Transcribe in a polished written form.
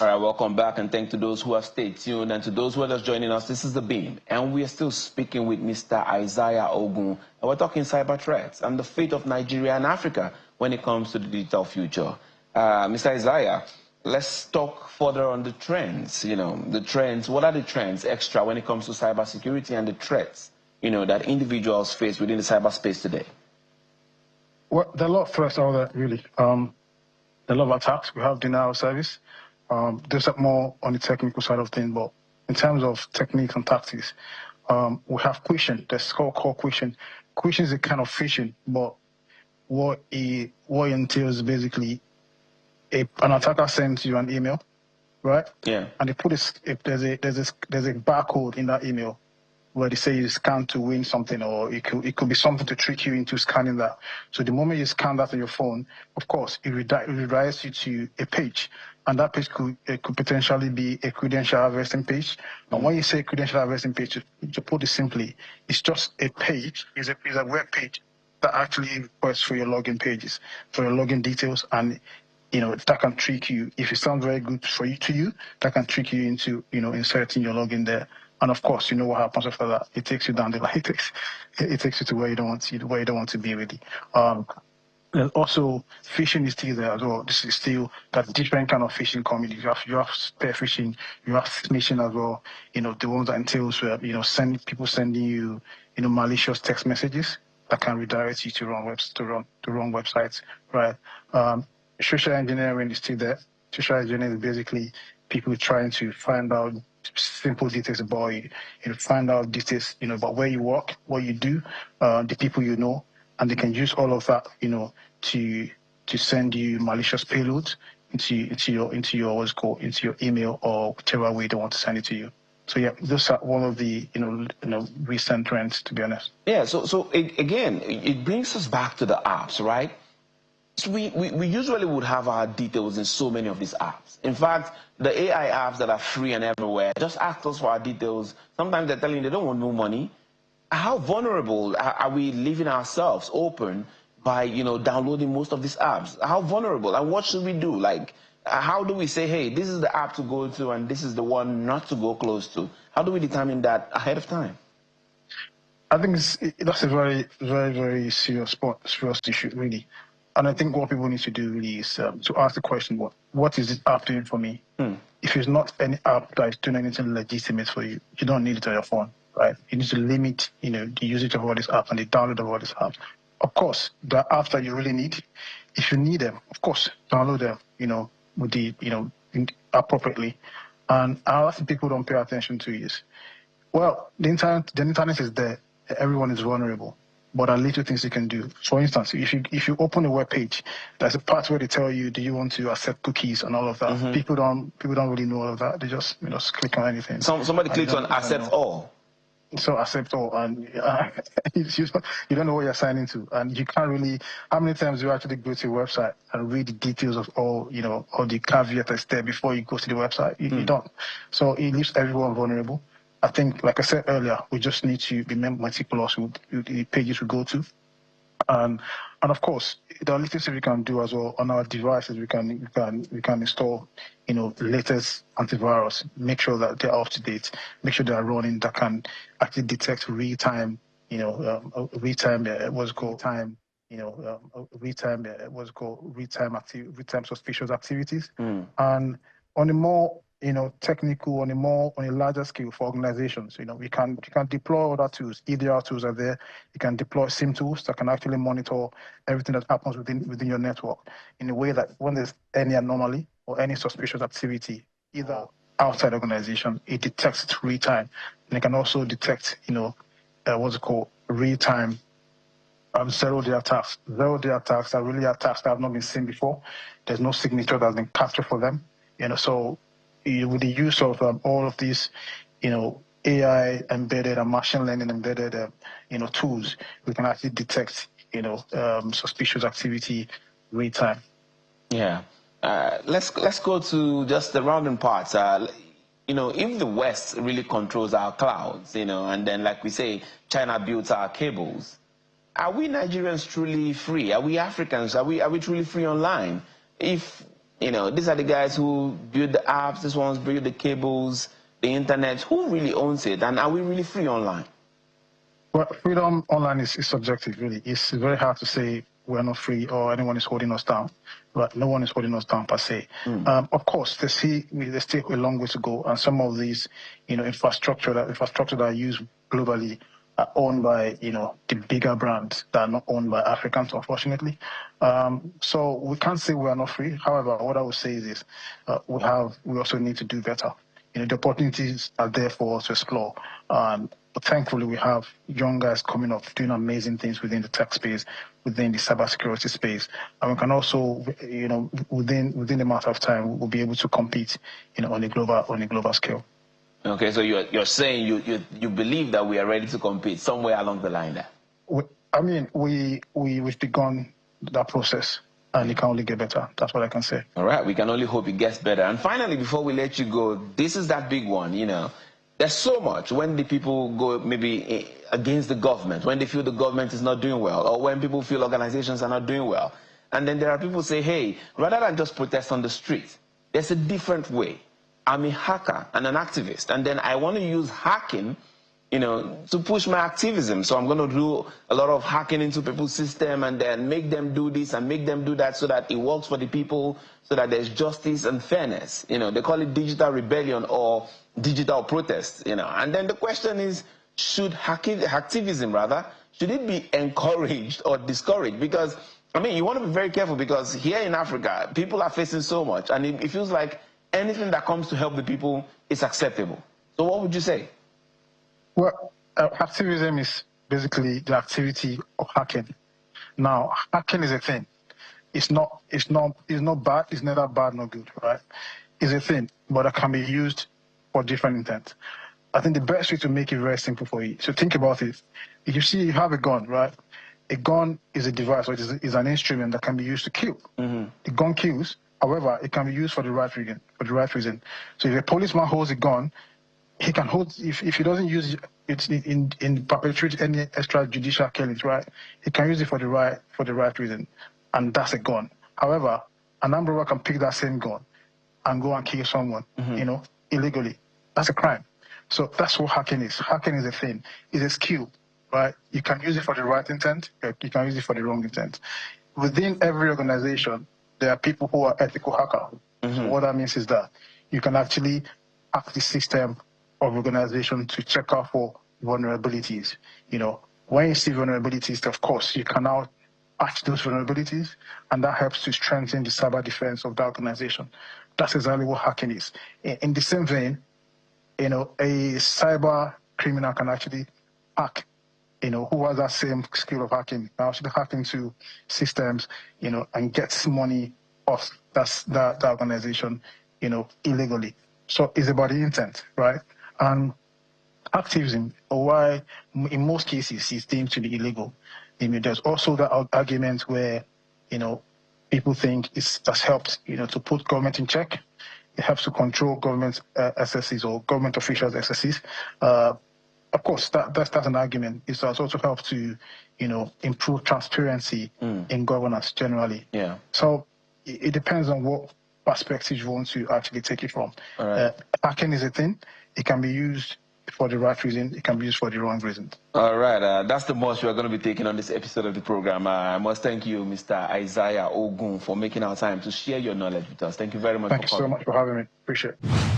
All right, welcome back, and thanks to those who have stayed tuned, and to those who are just joining us. This is The Beam, and we are still speaking with Mr. Isaiah Ogun, and we're talking cyber threats and the fate of Nigeria and Africa when it comes to the digital future. Mr. Isaiah, let's talk further on the trends. The trends. What are the trends extra when it comes to cybersecurity and the threats, that individuals face within the cyberspace today? Well, there are a lot of threats out there, really. There are a lot of attacks. We have denial of service. There's more on the technical side of things, but in terms of techniques and tactics, we have phishing. There's called phishing. Phishing is a kind of phishing, but what it entails basically an attacker sends you an email, right? Yeah. And they put there's a barcode in that email where they say you scan to win something, or it could be something to trick you into scanning that. So the moment you scan that on your phone, of course, it redirects you to a page, and that page could potentially be a credential harvesting page. And when you say credential harvesting page, to put it simply, it's just a page, is a web page that actually requests for your login pages, for your login details, and that can trick you. If it sounds very good to you, that can trick you into inserting your login there. And of course, you know what happens after that. It takes you down the line. It takes you to where you don't want to be, really. And also, phishing is still there as well. This is still that different kind of phishing coming. You have spear phishing, you have phishing as well. The ones that entails where people sending you malicious text messages that can redirect you to wrong websites, right? Social engineering is still there. Social engineering is basically people trying to find out simple details about you, find out details, about where you work, what you do, the people you know, and they can use all of that, to send you malicious payloads into your email or whichever way they want to send it to you. So yeah, those are one of the recent trends, to be honest. Yeah. So again, it brings us back to the apps, right? We usually would have our details in so many of these apps. In fact, the AI apps that are free and everywhere just ask us for our details. Sometimes they're telling you they don't want no money. How vulnerable are we leaving ourselves open by downloading most of these apps? How vulnerable, and what should we do? Like, how do we say, hey, this is the app to go to and this is the one not to go close to? How do we determine that ahead of time? I think that's a very, very, very serious issue, really. And I think what people need to do really is to ask the question, what is this app doing for me? If it's not any app that is doing anything legitimate for you, you don't need it on your phone, right? You need to limit, the usage of all these apps and the download of all these apps. Of course, the apps that you really need, if you need them, of course, download them, with the, appropriately. And another thing people don't pay attention to is, well, the internet is there. Everyone is vulnerable. But there are little things you can do. For instance, if you open a web page, there's a part where they tell you, do you want to accept cookies and all of that. Mm-hmm. People don't really know all of that. They just click on anything. Somebody clicks on accept all. So accept all, and you don't know what you're signing to, and you can't really. How many times do you actually go to a website and read the details of all the caveat that's there before you go to the website? You don't. So it leaves everyone vulnerable. I think, like I said earlier, we just need to be meticulous with the pages we go to. And of course, there are little things we can do as well on our devices. We can install, latest antivirus. Make sure that they're up to date. Make sure they are running. That can actually detect real-time, real-time suspicious activities. And on a more technical, on a larger scale for organizations, you can deploy other tools. EDR tools are there. You can deploy SIM tools that can actually monitor everything that happens within your network in a way that when there's any anomaly or any suspicious activity, either outside the organization, it detects it real time. And it can also detect, real time zero-day attacks. Zero-day attacks are really attacks that have not been seen before. There's no signature that's been captured for them. So with the use of all of these, AI embedded and machine learning embedded, tools, we can actually detect, suspicious activity real time. Yeah. Let's go to just the rounding parts. If the West really controls our clouds, and then, like we say, China builds our cables, are we Nigerians truly free? Are we Africans? Are we truly free online? If These are the guys who build the apps, these ones build the cables, the internet. Who really owns it? And are we really free online? Well, freedom online is subjective, really. It's very hard to say we're not free or anyone is holding us down. But no one is holding us down per se. Of course, there's still a long way to go, and some of these, infrastructure that are used globally are owned by, the bigger brands that are not owned by Africans, unfortunately. So we can't say we are not free. However, what I would say is this: we also need to do better. The opportunities are there for us to explore. But thankfully, we have young guys coming up doing amazing things within the tech space, within the cybersecurity space, and we can also, within a matter of time, we'll be able to compete, on a global scale. Okay, so you're saying you believe that we are ready to compete somewhere along the line there. We've begun that process, and it can only get better. That's what I can say. All right, we can only hope it gets better. And finally, before we let you go, this is that big one, There's so much when the people go maybe against the government, when they feel the government is not doing well, or when people feel organizations are not doing well. And then there are people who say, hey, rather than just protest on the street, there's a different way. I'm a hacker and an activist, and then I want to use hacking, to push my activism. So I'm going to do a lot of hacking into people's system and then make them do this and make them do that so that it works for the people, so that there's justice and fairness. They call it digital rebellion or digital protest, And then the question is, should hacktivism, should it be encouraged or discouraged? Because, you want to be very careful, because here in Africa, people are facing so much, and it feels like anything that comes to help the people is acceptable. So what would you say? Well, hacktivism is basically the activity of hacking. Now, hacking is a thing. It's not bad. It's neither bad nor good, right? It's a thing, but it can be used for different intent. I think the best way to make it very simple for you. So think about it. If you have a gun, right? A gun is a device, or is an instrument that can be used to kill. The gun kills. However, it can be used for the right reason. So if a policeman holds a gun, he can hold, if he doesn't use it in perpetuate any extrajudicial killings, right? He can use it for the right reason, and that's a gun. However, an armed robber can pick that same gun and go and kill someone, illegally. That's a crime. So that's what hacking is. Hacking is a thing. It's a skill, right? You can use it for the right intent. You can use it for the wrong intent. Within every organization, there are people who are ethical hackers. So what that means is that you can actually hack the system of organization to check out for vulnerabilities. When you see vulnerabilities, of course, you can now patch those vulnerabilities, and that helps to strengthen the cyber defense of the organization. That's exactly what hacking is. In the same vein, a cyber criminal can actually hack, who has that same skill of hacking, can actually hack into systems, and gets money off that organization, illegally. So it's about the intent, right? And activism, why in most cases is deemed to be illegal. There's also the argument where, people think that's helped, to put government in check. It helps to control government excesses or government officials' excesses. Of course, that's an argument. It has also helped to, improve transparency in governance generally. Yeah. So it depends on what perspective you want to actually take it from. All right. Hacking is a thing. It can be used for the right reason. It can be used for the wrong reason. All right. That's the most we're going to be taking on this episode of the program. I must thank you, Mr. Isaiah Ogun, for making our time to share your knowledge with us. Thank you very much. Thank you so much for having me. Appreciate it.